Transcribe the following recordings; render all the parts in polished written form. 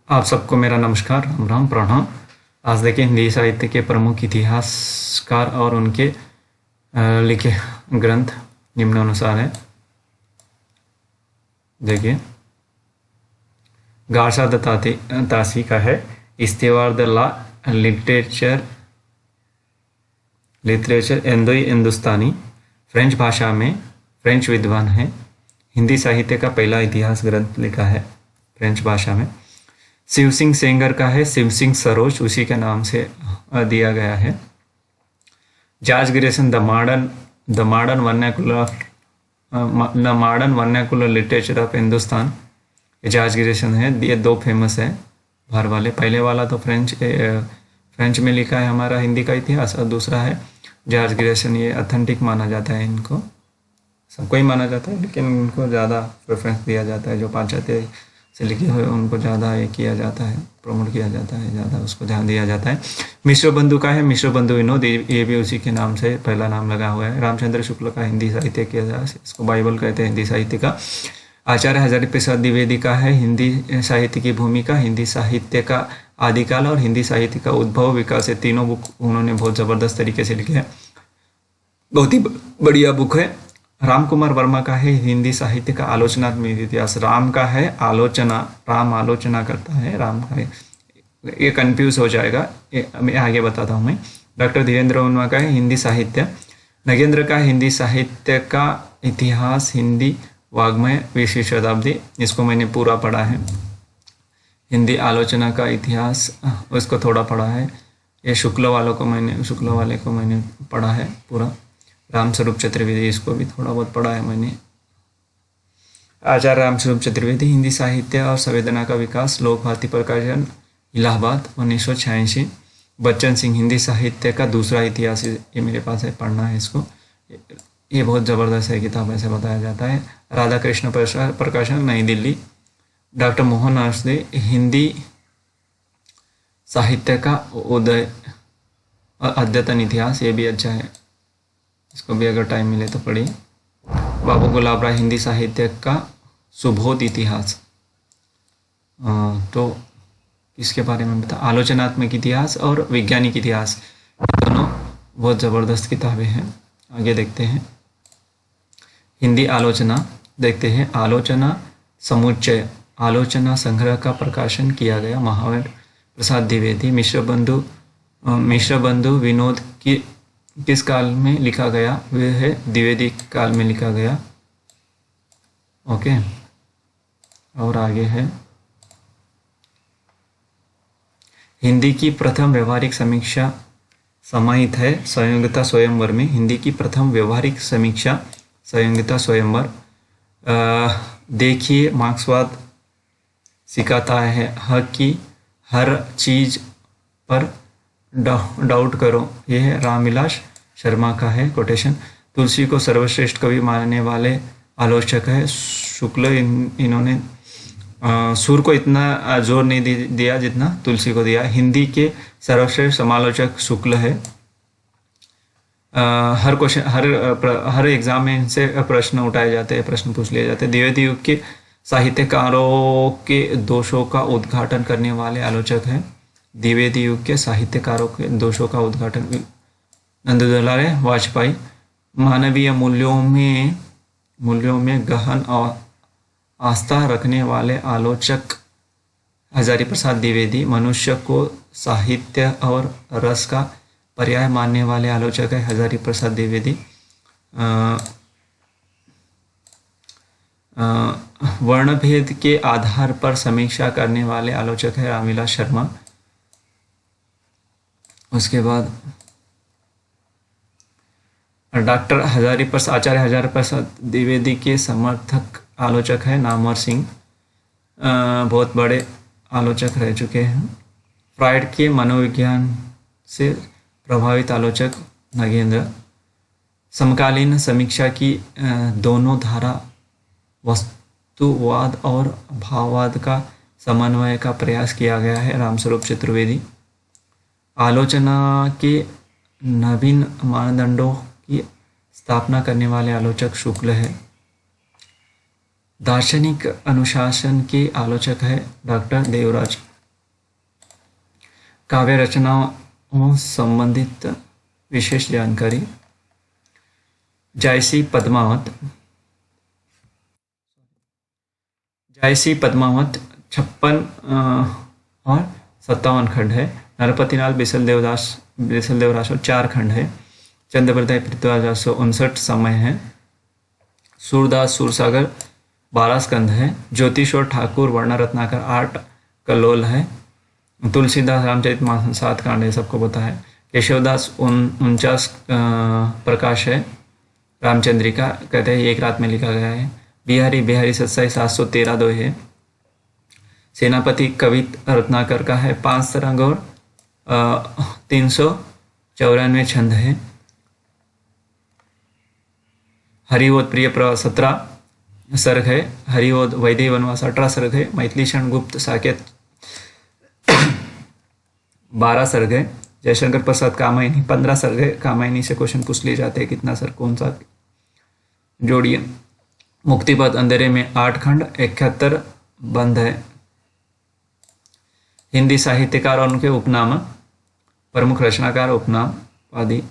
आप सबको मेरा नमस्कार, राम राम, प्रणाम। आज देखें हिंदी साहित्य के प्रमुख इतिहासकार और उनके लिखे ग्रंथ निम्नानुसार है। देखिए, गारसा तासी का है इस्तेवार द ला लिटरेचर हिंदुस्तानी, फ्रेंच भाषा में फ्रेंच विद्वान है। हिंदी साहित्य का पहला इतिहास ग्रंथ लिखा है फ्रेंच भाषा में। शिव सिंह सेंगर का है शिव सिंह सरोज, उसी के नाम से दिया गया है। George Grayson the modern vernacular literature of Hindustan, George Grayson है। ये दो फेमस है बाहर वाले। पहले वाला तो फ्रेंच में लिखा है हमारा हिंदी का इतिहास, और दूसरा है जॉर्ज ग्रेसन। ये ऑथेंटिक माना जाता है, इनको सबको ही माना जाता है, लेकिन इनको ज़्यादा प्रेफरेंस दिया जाता है। जो पाश्चात्य से लिखे हुए उनको ज़्यादा ये किया जाता है, प्रमोट किया जाता है, ज़्यादा उसको ध्यान दिया जाता है। मिश्र बंधु का है मिश्र बंधु विनोद, ये भी उसी के नाम से पहला नाम लगा हुआ है। रामचंद्र शुक्ल का हिंदी साहित्य के इतिहास, इसको बाइबल कहते हैं हिंदी साहित्य का। आचार्य हजारी प्रसाद द्विवेदी का है हिंदी साहित्य की भूमिका, हिंदी साहित्य का आदिकाल और हिंदी साहित्य का उद्भव विकास। ये तीनों बुक उन्होंने बहुत ज़बरदस्त तरीके से लिखे हैं, बहुत ही बढ़िया बुक है। राम कुमार वर्मा का है हिंदी साहित्य का आलोचनात्मक इतिहास। राम का है आलोचना, राम आलोचना करता है, राम का है, ये कंफ्यूज हो जाएगा, मैं आगे बताता हूँ मैं। डॉक्टर धीरेन्द्र वर्मा का है हिंदी साहित्य। नगेंद्र का हिंदी साहित्य का इतिहास, हिंदी वाग्मय 20वीं शताब्दी, इसको मैंने पूरा पढ़ा है। हिंदी आलोचना का इतिहास, उसको थोड़ा पढ़ा है। ये शुक्ल वाले को मैंने पढ़ा है पूरा। रामस्वरूप चतुर्वेदी, इसको भी थोड़ा बहुत पढ़ा है मैंने। आचार्य रामस्वरूप चतुर्वेदी, हिंदी साहित्य और संवेदना का विकास, लोक भारती प्रकाशन, इलाहाबाद 1986। बच्चन सिंह, हिंदी साहित्य का दूसरा इतिहास, ये मेरे पास है, पढ़ना है इसको, ये बहुत ज़बरदस्त है किताब, ऐसे बताया जाता है। राधा कृष्ण प्रकाशन, नई दिल्ली। डॉक्टर मोहन आसदे, हिंदी साहित्य का उदय अद्यतन इतिहास, ये भी अच्छा है, इसको भी अगर टाइम मिले तो पढ़िए। बाबू गुलाब राय, हिंदी साहित्य का सुबोध इतिहास, तो इसके बारे में बता। आलोचनात्मक इतिहास और वैज्ञानिक इतिहास, दोनों बहुत ज़बरदस्त किताबें हैं। आगे देखते हैं। हिंदी आलोचना देखते हैं। आलोचना समुच्चय, आलोचना संग्रह का प्रकाशन किया गया, महावीर प्रसाद द्विवेदी। मिश्र बंधु विनोद की किस काल में लिखा गया? वह है द्विवेदी काल में लिखा गया। ओके, और आगे है हिंदी की प्रथम व्यवहारिक समीक्षा समाहित है संयोगिता स्वयंवर में। हिंदी की प्रथम व्यवहारिक समीक्षा संयोगिता स्वयंवर। देखिए, मार्क्सवाद सिखाता है हक की हर चीज पर डाउट करो, यह है रामविलास शर्मा का है कोटेशन। तुलसी को सर्वश्रेष्ठ कवि मानने वाले आलोचक है शुक्ल। इन्होंने सुर को इतना जोर नहीं दिया जितना तुलसी को दिया। हिंदी के सर्वश्रेष्ठ समालोचक शुक्ल है। हर क्वेश्चन हर एग्जाम में इनसे प्रश्न उठाए जाते हैं, प्रश्न पूछ लिए जाते हैं। द्विवेदी युग के साहित्यकारों के दोषों का उद्घाटन करने वाले आलोचक हैं। द्विवेदी युग के साहित्यकारों के दोषों का उद्घाटन नंदुलाल वाजपेयी। मानवीय मूल्यों में गहन और आस्था रखने वाले आलोचक हजारी प्रसाद द्विवेदी। मनुष्य को साहित्य और रस का पर्याय मानने वाले आलोचक है हजारी प्रसाद द्विवेदी। वर्णभेद के आधार पर समीक्षा करने वाले आलोचक है रामविलास शर्मा। उसके बाद डॉक्टर आचार्य हजारी प्रसाद द्विवेदी के समर्थक आलोचक है नामवर सिंह, बहुत बड़े आलोचक रह चुके हैं। फ्रायड के मनोविज्ञान से प्रभावित आलोचक नगेंद्र। समकालीन समीक्षा की दोनों धारा वस्तुवाद और भाववाद का समन्वय का प्रयास किया गया है रामस्वरूप चतुर्वेदी। आलोचना के नवीन मानदंडों की स्थापना करने वाले आलोचक शुक्ल है। दार्शनिक अनुशासन के आलोचक है डॉक्टर देवराज काव्य रचनाओं संबंधित विशेष जानकारी। जायसी पद्मावत 56 और 57 खंड है। नरपतिलाल बिसल देवदास 4 खंड है। चंद्रप्रदाय पृथ्वीराज 859 समय है। सूरदास सूरसागर 12 स्कंध है। ज्योतिष ठाकुर वर्ण रत्नाकर 8 कलोल है। तुलसीदास रामचरितमानस 7 कांड है, सबको पता है। केशवदास 49 प्रकाश है। रामचंद्रिका कहते हैं एक रात में लिखा गया है। बिहारी सत्साई 713 दोहे है। सेनापति कवि रत्नाकर का है 5 तरंग और 394 छंद है। हरिवोद प्रिय 17 सर्ग है। हरिवोद वैदेही वनवास 18 सर्ग है। मैथिली क्षण गुप्त साकेत 12 सर्ग है। जयशंकर प्रसाद कामायनी 15 सर्ग है। कामायनी से क्वेश्चन पूछ लिए जाते हैं कितना सर्ग कौन सा जोड़िए। मुक्तिपद अंधेरे में 8 खंड 71 बंद है। हिंदी साहित्यकार और उनके उपनाम। प्रमुख रचनाकार उपनाम आदि।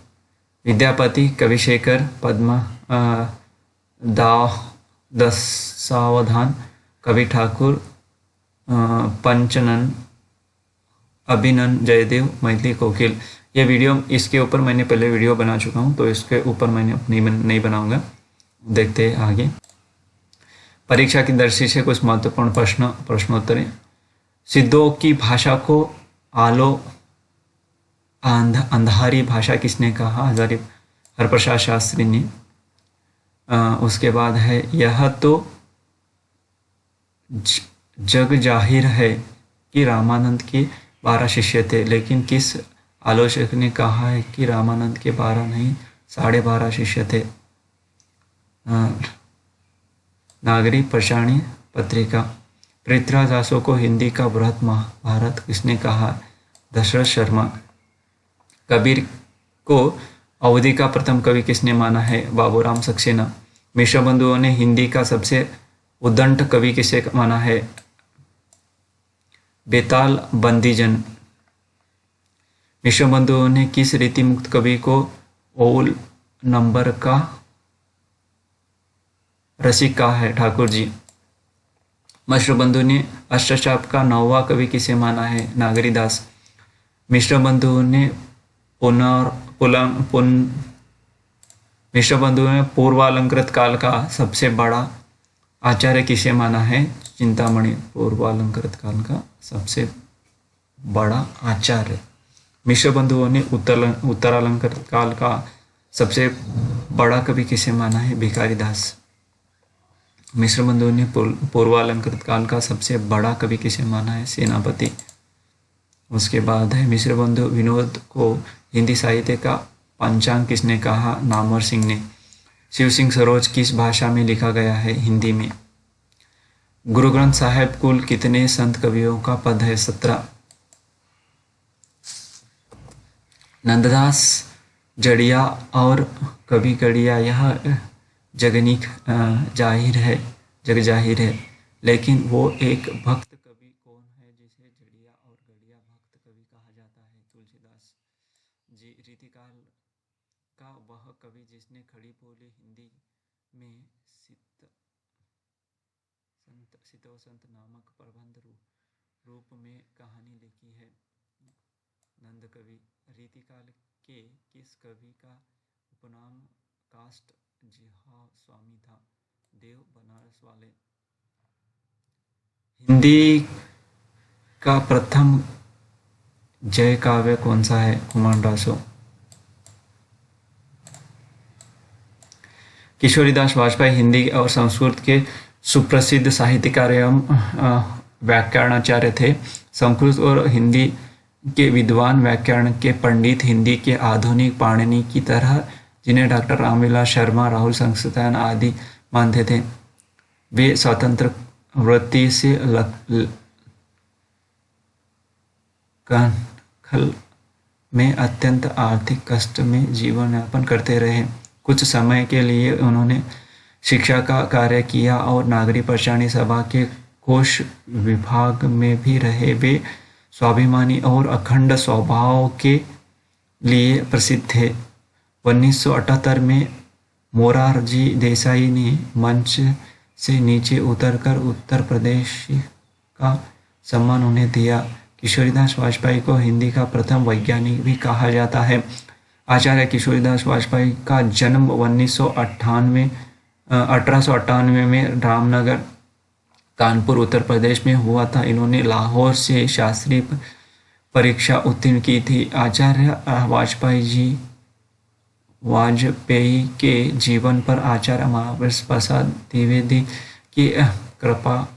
विद्यापति, कविशेखर, पद्मा दशावधान, कवि ठाकुर, पंचनन, अभिनन, जयदेव, मैथिली कोकिल। ये वीडियो इसके ऊपर मैंने पहले वीडियो बना चुका हूँ, तो इसके ऊपर मैंने नहीं बनाऊंगा। देखते हैं आगे। परीक्षा की दृष्टि से कुछ महत्वपूर्ण प्रश्नोत्तर। सिद्धों की भाषा को अंधारी भाषा किसने कहा? हरप्रसाद शास्त्री ने। उसके बाद है यह तो जग जाहिर है कि रामानंद के 12 शिष्य थे, लेकिन किस आलोचक ने कहा है कि रामानंद के 12 नहीं 12.5 शिष्य थे? नागरी प्रचारणी पत्रिका। पृथ्वीराज दासों को हिंदी का बृहत महाभारत किसने कहा? दशरथ शर्मा। कबीर को अवधि का प्रथम कवि किसने माना है? बाबूराम सक्सेना। मिश्र बंधुओं ने हिंदी का सबसे उद्दंड कवि किसे माना है? बेताल बंदीजन। मिश्र बंधुओं ने किस रीति मुक्त कवि को ओल नंबर का रसिक कहा है? ठाकुर जी। मिश्र बंधु ने अष्टचाप का 9वां कवि किसे माना है? नागरीदास। मिश्र बंधुओं ने पूर्वालंकृत काल का सबसे बड़ा आचार्य किसे माना है? चिंतामणि। पूर्वालंकृत काल का सबसे बड़ा आचार्य। मिश्र बंधुओं ने उत्तरालंकृत काल का सबसे बड़ा कवि किसे माना है? भिखारी दास। मिश्र बंधुओं ने पूर्वालंकृत काल का सबसे बड़ा कवि किसे माना है? सेनापति। उसके बाद है मिश्र बंधु विनोद को हिंदी साहित्य का पंचांग किसने कहा? नामवर सिंह ने। शिव सिंह सरोज किस भाषा में लिखा गया है? हिंदी में। गुरु ग्रंथ साहिब कुल कितने संत कवियों का पद है? 17। नंददास जड़िया और कवि कड़िया यह जग जाहिर है, लेकिन वो एक भक्त कवि कौन है जिसे जड़िया और गड़िया भक्त कवि कहा जाता है? तुलसीदास जी। रीतिकाल का वह कवि जिसने खड़ी बोली हिंदी में सितवसंत नामक प्रबंध रूप में कहानी लिखी है? नंद कवि। रीतिकाल के किस कवि का उपनाम काष्ट जिहा स्वामी था? देव बनारस वाले। हिंदी का प्रथम जय काव्य कौन सा है? कुमार रासो। किशोरीदास वाजपेयी हिंदी और संस्कृत के सुप्रसिद्ध साहित्यकार एवं व्याकरणाचार्य थे। संस्कृत और हिंदी के विद्वान, व्याकरण के पंडित, हिंदी के आधुनिक पाणिनि की तरह, जिन्हें डॉक्टर रामविलास शर्मा, राहुल संस्कृतायन आदि मानते थे। वे स्वतंत्र वृत्ति से खल में अत्यंत आर्थिक कष्ट में जीवन यापन करते रहे। कुछ समय के लिए उन्होंने शिक्षा का कार्य किया और नागरिक प्रचारणी सभा के कोष विभाग में भी रहे। वे स्वाभिमानी और अखंड स्वभाव के लिए प्रसिद्ध थे। 1978 में मोरारजी देसाई ने मंच से नीचे उतरकर उत्तर प्रदेश का सम्मान उन्हें दिया। किशोरीदास वाजपेयी को हिंदी का प्रथम वैज्ञानिक भी कहा जाता है। आचार्य किशोरीदास वाजपेयी का जन्म 1898 में रामनगर, कानपुर, उत्तर प्रदेश में हुआ था। इन्होंने लाहौर से शास्त्रीय परीक्षा उत्तीर्ण की थी। आचार्य वाजपेयी के जीवन पर आचार्य महावीर प्रसाद द्विवेदी की कृपा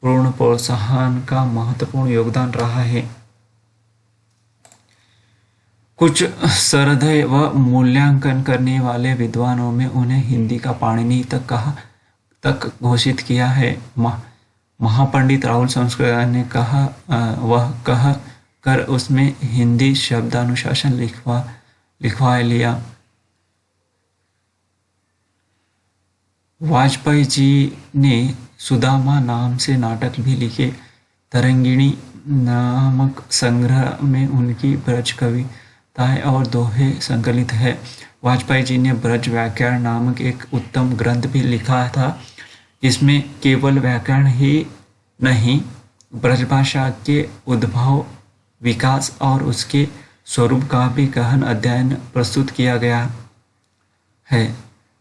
पूर्ण प्रोत्साहन का महत्वपूर्ण योगदान रहा है। कुछ सहृदय व मूल्यांकन करने वाले विद्वानों में उन्हें हिंदी का पाणिनि तक घोषित किया है। महापंडित राहुल संस्कृत ने कह कर उसमें हिंदी शब्दानुशासन लिखवा लिया। वाजपेयी जी ने सुदामा नाम से नाटक भी लिखे। तरंगिणी नामक संग्रह में उनकी ब्रज कविताएं और दोहे संकलित है। वाजपेयी जी ने ब्रज व्याकरण नामक एक उत्तम ग्रंथ भी लिखा था, जिसमें केवल व्याकरण ही नहीं, ब्रजभाषा के उद्भव, विकास और उसके स्वरूप का भी गहन अध्ययन प्रस्तुत किया गया है।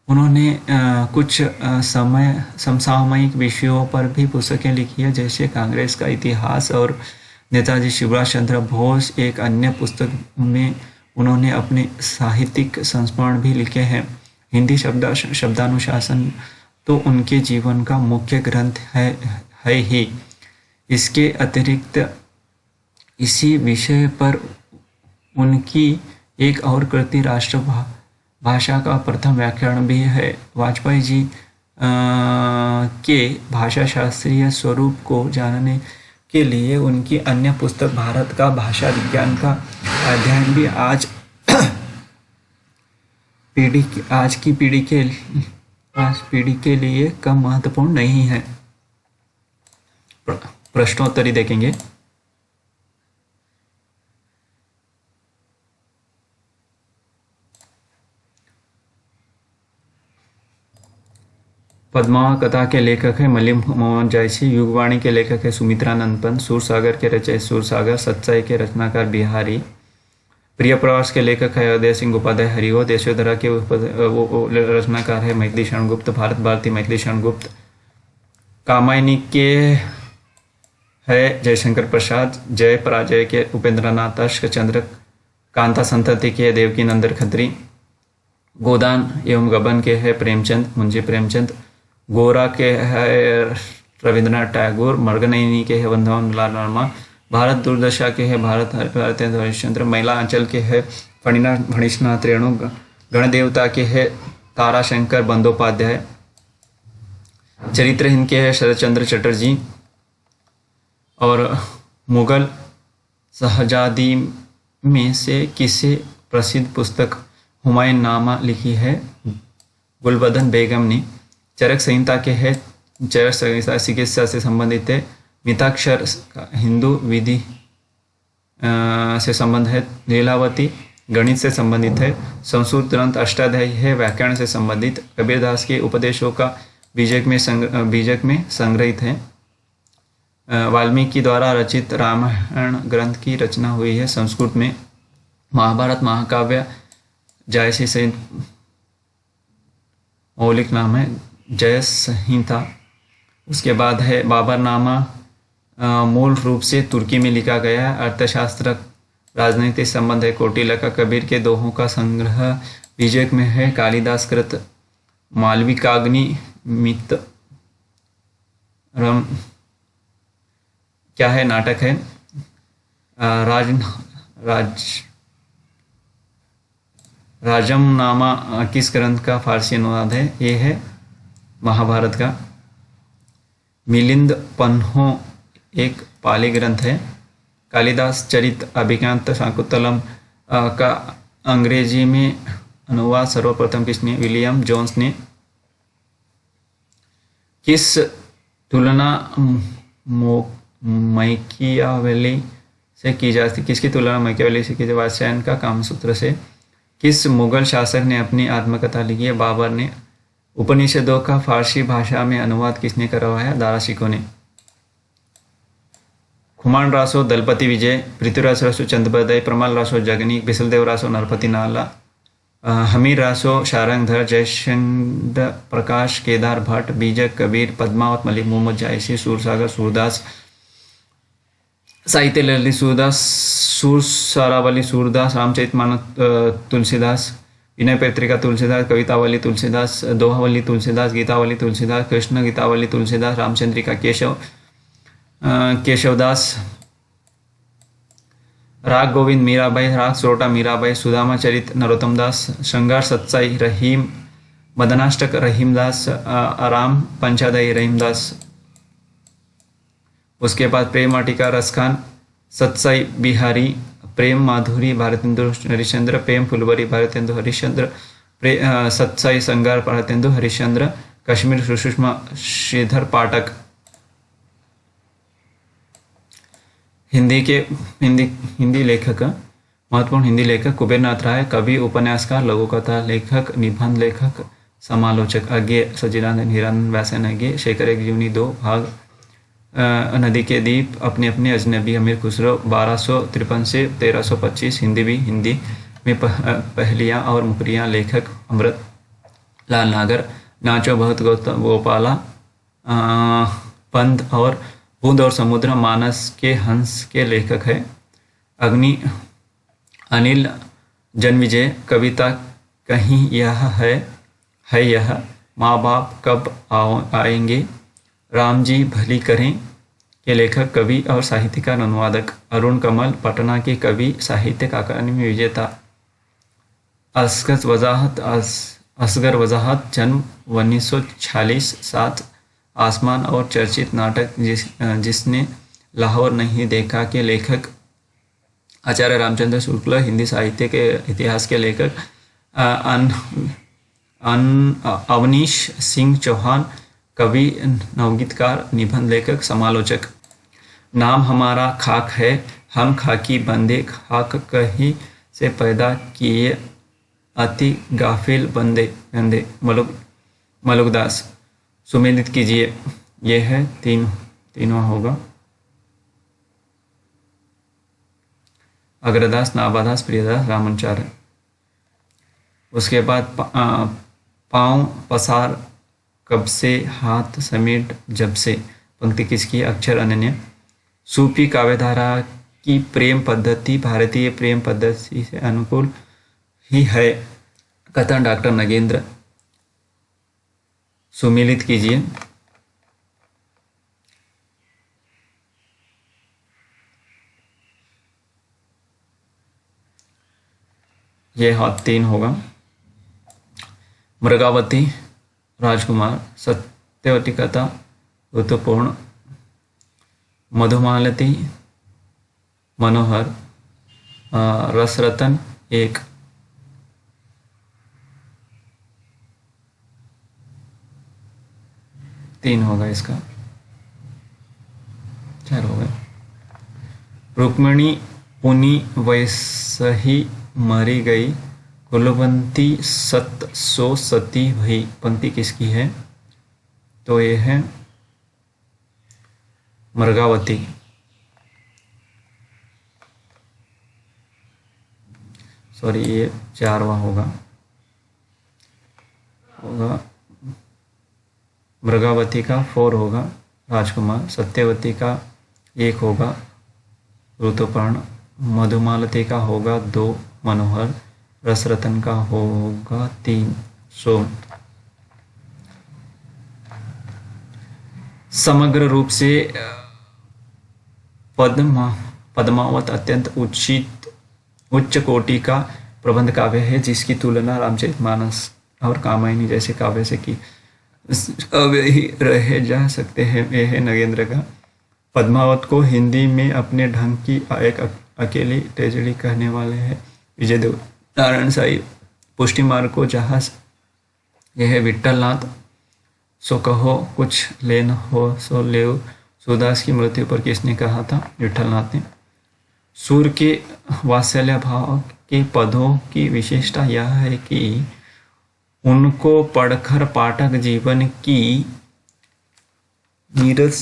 उन्होंने कुछ समसामयिक विषयों पर भी पुस्तकें लिखी है, जैसे कांग्रेस का इतिहास और नेताजी सुभाष चंद्र बोस। एक अन्य पुस्तक में उन्होंने अपने साहित्यिक संस्मरण भी लिखे हैं। हिंदी शब्दानुशासन तो उनके जीवन का मुख्य ग्रंथ है ही। इसके अतिरिक्त इसी विषय पर उनकी एक और कृति राष्ट्रभाषा का प्रथम व्याकरण भी है। वाजपेयी जी के भाषा शास्त्रीय स्वरूप को जानने के लिए उनकी अन्य पुस्तक भारत का भाषा विज्ञान का अध्ययन भी आज की पीढ़ी के लिए कम महत्वपूर्ण नहीं है। प्रश्नोत्तरी देखेंगे। पद्मावत कथा के लेखक है मलिम मोहन जायसी। युगवाणी के लेखक है सुमित्रानंद पंत। सूरसागर के रचयिता सूरसागर। सच्चाई के रचनाकार बिहारी। प्रिय प्रवास के लेखक है अदय सिंह उपाध्याय हरिओ। यशोधरा के रचनाकार है मैथिली शरण गुप्त। भारत भारती मैथिली शरण गुप्त। कामायनी के है जयशंकर प्रसाद। जय पराजय के उपेंद्रनाथ अश्वचंद्र। कांता संतति के देवकी नंदन खत्री। गोदान एवं गबन के है प्रेमचंद मुंशी प्रेमचंद। गोरा के है रविंद्रनाथ टैगोर। मर्गनयनी के है वंदन लाल वर्मा। भारत दुर्दशा के है भारतीय हरिश्चंद्र। महिला अंचल के है फणीनाथ रेणु। गणदेवता के है ताराशंकर बंदोपाध्याय। चरित्रहीन के है शरदचंद्र चटर्जी। और मुगल शहजादी में से किसी प्रसिद्ध पुस्तक हुमायूं नामा लिखी है गुलबदन बेगम ने। चरक संहिता के है चरक संहिता चिकित्सा से संबंधित है। मिताक्षर हिंदू विधि से संबंध है। लीलावती गणित से संबंधित है। संस्कृत ग्रंथ अष्टाध्यायी है व्याकरण से संबंधित। कबीरदास के उपदेशों का बीजक में संग्रहित है। वाल्मीकि द्वारा रचित रामायण ग्रंथ की रचना हुई है संस्कृत में। महाभारत महाकाव्य जायसी सहित मौलिक नाम है जय संहिता। उसके बाद है बाबरनामा, मूल रूप से तुर्की में लिखा गया है। अर्थशास्त्र राजनीतिक संबंध है। कोटिला कबीर के दोहों का संग्रह बीजक में है। कालिदास कृत मालविकाग्नि मित्रम क्या है नाटक है। राजम नामा किस ग्रंथ का फारसी अनुवाद है? ये है महाभारत का। मिलिंद पन्हो एक पाली ग्रंथ है। कालिदास चरित अभिज्ञात शाकुंतलम का अंग्रेजी में अनुवाद सर्वप्रथम किसने? विलियम जोन्स ने। किस तुलना मैकियावेली से की जाती, किसकी तुलना मैकियावेली से की जाती? वात्स्यायन का कामसूत्र से। किस मुगल शासक ने अपनी आत्मकथा लिखी है? बाबर ने। उपनिषदों का फारसी भाषा में अनुवाद किसने करवाया? दारा शिकोह ने। खुमान रासो दलपति विजय, पृथ्वीराज रासो चंद्रबदय, प्रमाल रासो जगनीक, बिसलदेव रासो नरपति नाला, हमीर रासो शारंगधर, जयशंकर प्रकाश, केदार भट्ट, बीजक कबीर, पद्मावत मलिक, मोहम्मद जायसी, सूरसागर सूरदास, साहित्य ललित सूरदास, सूरसारावली सूरदास, रामचरितमानस तुलसीदास, विनय पत्रिका तुलसीदास, कवितावली तुलसीदास, दोहावली तुलसीदास, गीतावली तुलसीदास, कृष्ण गीतावली तुलसीदास, रामचंद्रिका केशवदास, राग गोविंद मीराबाई, राग सोरठा मीराबाई, सुदामा चरित नरोत्तम दास, श्रृंगार सत्साई रहीम, मदनाष्टक रहीमदास, आराम पंचादयी रहीमदास। उसके बाद प्रेम वाटिका रसखान, सत्साई बिहारी, प्रेम माधुरी भारतेंदु हरिश्चंद्र, प्रेम फुलवरी भारतेंदु हरिश्चंद्र, सत्साई संगार भारतेंदु हरिश्चंद्र, कश्मीर सुषमा श्रीधर पाठक। हिंदी लेखक, महत्वपूर्ण हिंदी लेखक कुबेरनाथ राय, कवि, उपन्यासकार, लघुकथा लेखक, निबंध लेखक, समालोचक। अज्ञे सच्चिदानंद हिरानंद व्यासन अज्ञे, शेखर एक जीवनी 2 भाग, नदी के दीप, अपने अपने अजनबी, अमीर खुसरो, 1253 से 1325, हिंदी भी, हिंदी में पहलियाँ और मुकरियाँ, लेखक अमृत लाल नागर, नाचो बहुत गोपाला, पंथ और बूंद और समुद्र, मानस के हंस के लेखक है। अग्नि अनिल जन्मविजय, कविता कहीं यह है यह, माँ बाप कब आएंगे, राम जी भली करें के लेखक, कवि और साहित्यकार, अनुवादक। अरुण कमल, पटना के कवि, साहित्यिक अकादमी विजेता। असगर वजाहत, जन्म 1946, 7 आसमान और चर्चित नाटक जिसने लाहौर नहीं देखा के लेखक। आचार्य रामचंद्र शुक्ल, हिंदी साहित्य के इतिहास के लेखक। अवनीश सिंह चौहान, कवि, नवगीतकार, निबंध लेखक, समालोचक। नाम हमारा खाक है, हम खाकी बंदे, खाक कहीं से पैदा किए, अति गाफिल बंदे। मलुकदास। सुमेलित कीजिए, यह है तीनों होगा। अग्रदास, नाबादास, प्रियदास, रामाचार्य। उसके बाद पाँव पसार, कब से, हाथ समेट, जब से। पंक्ति किसकी? अक्षर अनन्य। सूफी काव्यधारा की प्रेम पद्धति भारतीय प्रेम पद्धति से अनुकूल ही है। कथन डॉक्टर नगेंद्र। सुमेलित कीजिए। यह 3 होगा। मृगावती, राजकुमार, सत्यवती कथा, ऋतुपूर्ण, मधुमालती, मनोहर, रसरतन 1। तीन होगा इसका, 4 हो गए। रुक्मिणी पुनी वैसही मरी गई, कुलवंती सत सो सती भई। पंक्ति किसकी है? तो ये है मृगावती। सॉरी, ये 4वां होगा। मृगावती का 4 होगा राजकुमार, सत्यवती का 1 होगा ऋतुपर्ण, मधुमालती का होगा 2 मनोहर, रसरतन का होगा 3 सोम। समग्र रूप से पद्मावत अत्यंत उच्च कोटि का प्रबंध काव्य है, जिसकी तुलना रामचरितमानस और कामायनी जैसे काव्य से की काव्य ही रहे जा सकते हैं। यह है नगेंद्र का। पद्मावत को हिंदी में अपने ढंग की एक अकेली ट्रेजेडी कहने वाले हैं विजय देव नारायण साई। पुष्टि मार्ग को जहाज, यह है विट्ठल नाथ। सो कहो कुछ लेन हो सो ले, सूरदास की मृत्यु पर किसने कहा था? विठलनाथ ने। सूर के वात्सल्य भाव के पदों की विशेषता यह है कि उनको पढ़कर पाठक जीवन की नीरस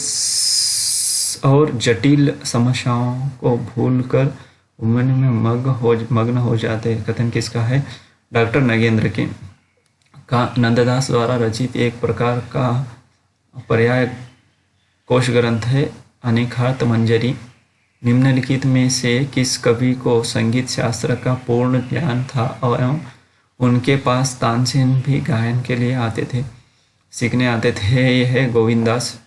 और जटिल समस्याओं को भूलकर उमन में मग्न हो जाते हैं। कथन किसका है? डॉक्टर नगेंद्र के का नंददास द्वारा रचित एक प्रकार का पर्याय कोश ग्रंथ है अनेकार्थ मंजरी। निम्नलिखित में से किस कवि को संगीत शास्त्र का पूर्ण ज्ञान था एवं उनके पास तानसेन भी गायन के लिए आते थे, सीखने आते थे? यह है गोविंदास।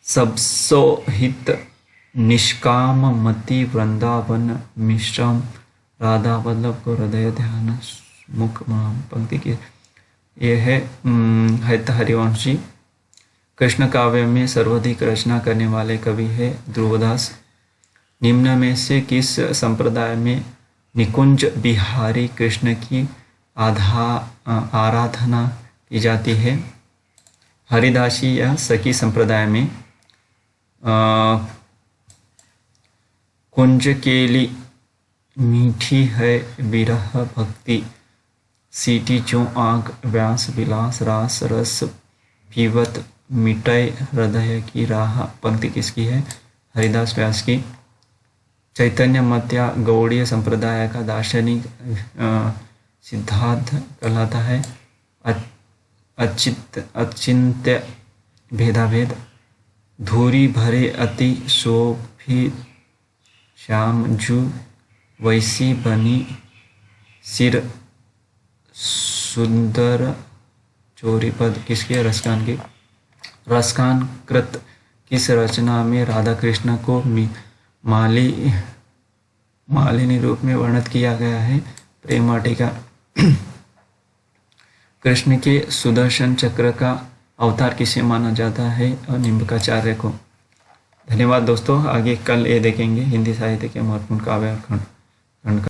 सबसो हित निष्काम मति वृंदावन मिश्रम राधा वल्लभ को हृदय ध्यान मुख पंक्ति की यह है हरिवंश जी। कृष्ण काव्य में सर्वाधिक रचना करने वाले कवि है ध्रुवदास। निम्न में से किस संप्रदाय में निकुंज बिहारी कृष्ण की आराधना की जाती है? हरिदासी या सखी संप्रदाय में। कुंज केली मीठी है विरह भक्ति, सीटी जो आग व्यास विलास रास रस पीवत मिटय हृदय की राह पंक्ति किसकी है? हरिदास व्यास की। चैतन्य मत या गौड़ीय संप्रदाय का दार्शनिक सिद्धांत कहलाता है अचिंत्य भेदाभेद। धूरी भरे अति शोभित श्याम जू वैसी बनी सिर सुंदर चोरी पद किसकी है? रसकान की। रसकान कृत किस रचना में राधा कृष्ण को मालिनी रूप में वर्णित किया गया है? प्रेम वाटिका। कृष्ण के सुदर्शन चक्र का अवतार किसे माना जाता है? और निम्बकाचार्य को। धन्यवाद दोस्तों। आगे कल ये देखेंगे हिंदी साहित्य के महत्वपूर्ण काव्य खंड का।